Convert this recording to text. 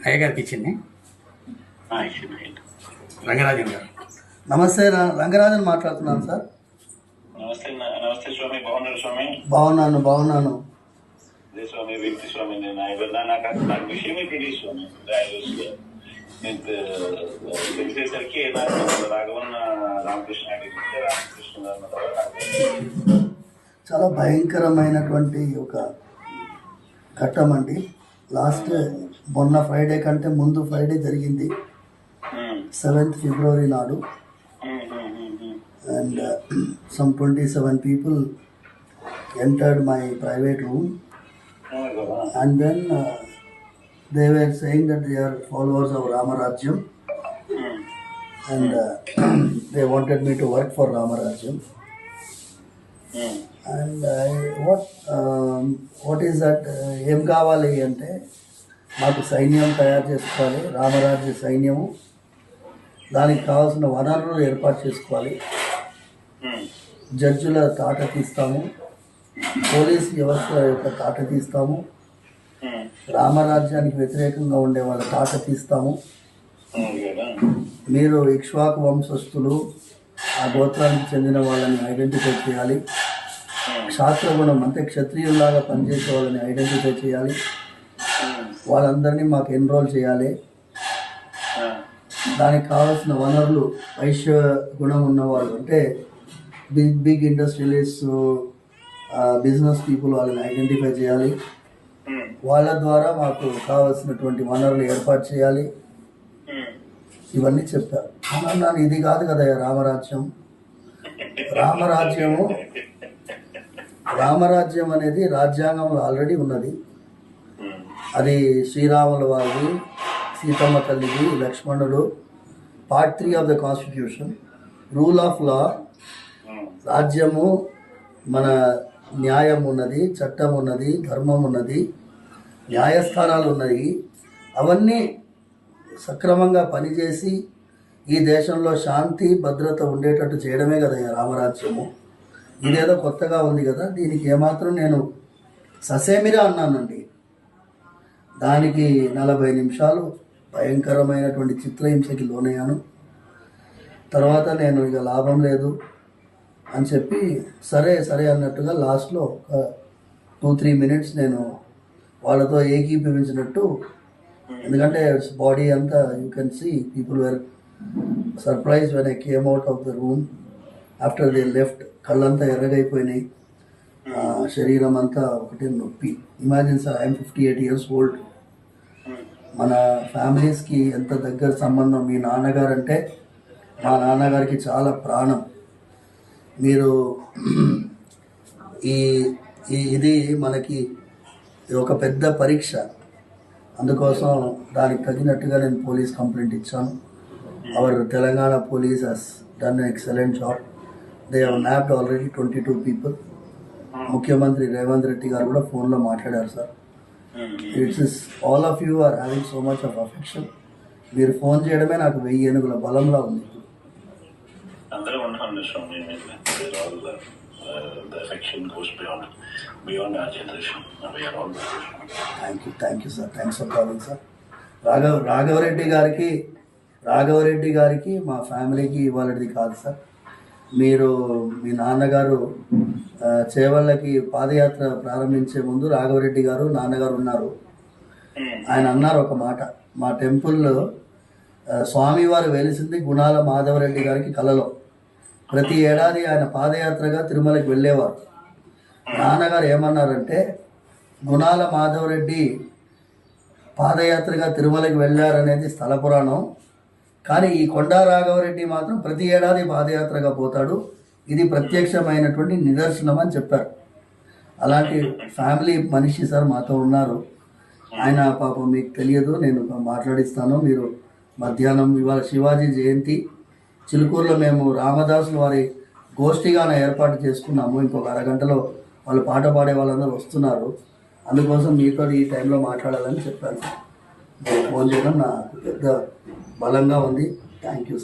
అయ్యగారికి ఇచ్చింది రంగరాజన్ గారు. నమస్తే, రంగరాజన్ మాట్లాడుతున్నాను సార్. నమస్తే స్వామి, బాగున్నారు స్వామి? బాగున్నాను అదే స్వామి, వ్యక్తి స్వామి. నాకు విషయమే తెలియదు స్వామి. నేను తెలిసేసరికి రాఘవన్న రామకృష్ణ చాలా భయంకరమైనటువంటి ఒక ఘట్టం అండి. లాస్ట్ మొన్న ఫ్రైడే కంటే ముందు ఫ్రైడే జరిగింది, 7th February నాడు. And some 27 people entered my private room, and then they were saying that they are followers of Ramarajyam, and they wanted me to work for Ramarajyam. And what is that? ఏం కావాలి అంటే మాకు సైన్యం తయారు చేసుకోవాలి, రామరాజ్య సైన్యము. దానికి కావాల్సిన వనరులు ఏర్పాటు చేసుకోవాలి. జడ్జిల తాట తీస్తాము, పోలీస్ వ్యవస్థ యొక్క తాట తీస్తాము, రామరాజ్యానికి వ్యతిరేకంగా ఉండే వాళ్ళ తాట తీస్తాము. మీరు ఇక్ష్వాకు వంశస్థులు, ఆ గోత్రానికి చెందిన వాళ్ళని ఐడెంటిఫై చేయాలి. శాస్త్రగుణం అంటే క్షత్రియులాగా పనిచేసే వాళ్ళని ఐడెంటిఫై చేయాలి. వాళ్ళందరినీ మాకు ఎన్రోల్ చేయాలి. దానికి కావాల్సిన వనరులు వైశ్య గుణం ఉన్నవాళ్ళు అంటే బిగ్ ఇండస్ట్రియలిస్ట్, బిజినెస్ పీపుల్, వాళ్ళని ఐడెంటిఫై చేయాలి. వాళ్ళ ద్వారా మాకు కావాల్సినటువంటి వనరులు ఏర్పాటు చేయాలి. ఇవన్నీ చెప్పారు. అన్నాను, ఇది కాదు కదా రామరాజ్యం. రామరాజ్యం అనేది రాజ్యాంగంలో ఆల్రెడీ ఉన్నది. అది శ్రీరాముల వారిది, సీతమ్మ తల్లిది, లక్ష్మణుడు. Part 3 of the Constitution, rule of law. రాజ్యము మన న్యాయం ఉన్నది, చట్టం ఉన్నది, ధర్మం ఉన్నది, న్యాయస్థానాలు ఉన్నాయి. అవన్నీ సక్రమంగా పనిచేసి ఈ దేశంలో శాంతి భద్రత ఉండేటట్టు చేయడమే కదా రామరాజ్యము. ఇదేదో కొత్తగా ఉంది కదా, దీనికి ఏమాత్రం నేను ససేమిరా అన్నానండి. దానికి 40 నిమిషాలు భయంకరమైనటువంటి చిత్రహింసకి లోనయ్యాను. తర్వాత నేను ఇక లాభం లేదు అని చెప్పి సరే అన్నట్టుగా లాస్ట్లో ఒక 2-3 minutes నేను వాళ్ళతో ఏకీభవించినట్టు. ఎందుకంటే బాడీ అంతా you can see people were surprise when I came out of the room after they left. కళ్ళంతా ఎర్రగైపోయినాయి, శరీరం అంతా ఒకటే నొప్పి. Imagine sir, I'm 58 years old. మన ఫ్యామిలీస్కి ఎంత దగ్గర సంబంధం. మీ నాన్నగారు అంటే మా నాన్నగారికి చాలా ప్రాణం. మీరు ఇది మనకి ఒక పెద్ద పరీక్ష. అందుకోసం దానికి తగినట్టుగా నేను పోలీస్ కంప్లైంట్ ఇచ్చాను. Our Telangana police has done excellent job. They have nabbed already 22 people. ముఖ్యమంత్రి రేవంత్ రెడ్డి గారు కూడా ఫోన్లో మాట్లాడారు సార్. It's all of you are having so much of affection. మీరు ఫోన్ చేయడమే నాకు 1000 ఏనుగుల బలంలా ఉంది. Thank you sir. Thanks for calling sir. Raghava Reddy గారికి మా ఫ్యామిలీకి ఇవాళది కాదు సార్. మీరు మీ నాన్నగారు చేవళ్ళకి పాదయాత్ర ప్రారంభించే ముందు రాఘవరెడ్డి గారు నాన్నగారు ఉన్నారు. ఆయన అన్నారు ఒక మాట, మా టెంపుల్లో స్వామివారు వెలిసింది గుణాల మాధవరెడ్డి గారికి కలలో. ప్రతి ఏడాది ఆయన పాదయాత్రగా తిరుమలకి వెళ్ళేవారు. నాన్నగారు ఏమన్నారంటే, గుణాల మాధవరెడ్డి పాదయాత్రగా తిరుమలకి వెళ్ళారనేది స్థల పురాణం, కానీ ఈ కొండా రాఘవరెడ్డి మాత్రం ప్రతి ఏడాది పాదయాత్రగా పోతాడు, ఇది ప్రత్యక్షమైనటువంటి నిదర్శనం అని చెప్పారు. అలాంటి ఫ్యామిలీ మనిషి సార్ మాతో ఉన్నారు. ఆయన పాపం మీకు తెలియదు, నేను మాట్లాడిస్తాను. మీరు మధ్యాహ్నం ఇవాళ శివాజీ జయంతి, చిలుకూరులో మేము రామదాసుల వారి గోష్ఠిగాన ఏర్పాటు చేసుకున్నాము. ఇంకొక అరగంటలో వాళ్ళు పాట పాడే వాళ్ళందరూ వస్తున్నారు. అందుకోసం మీతో ఈ టైంలో మాట్లాడాలని చెప్పాను. ఫోన్ చేయడం నాకు పెద్ద బలంగా ఉంది. Thank you.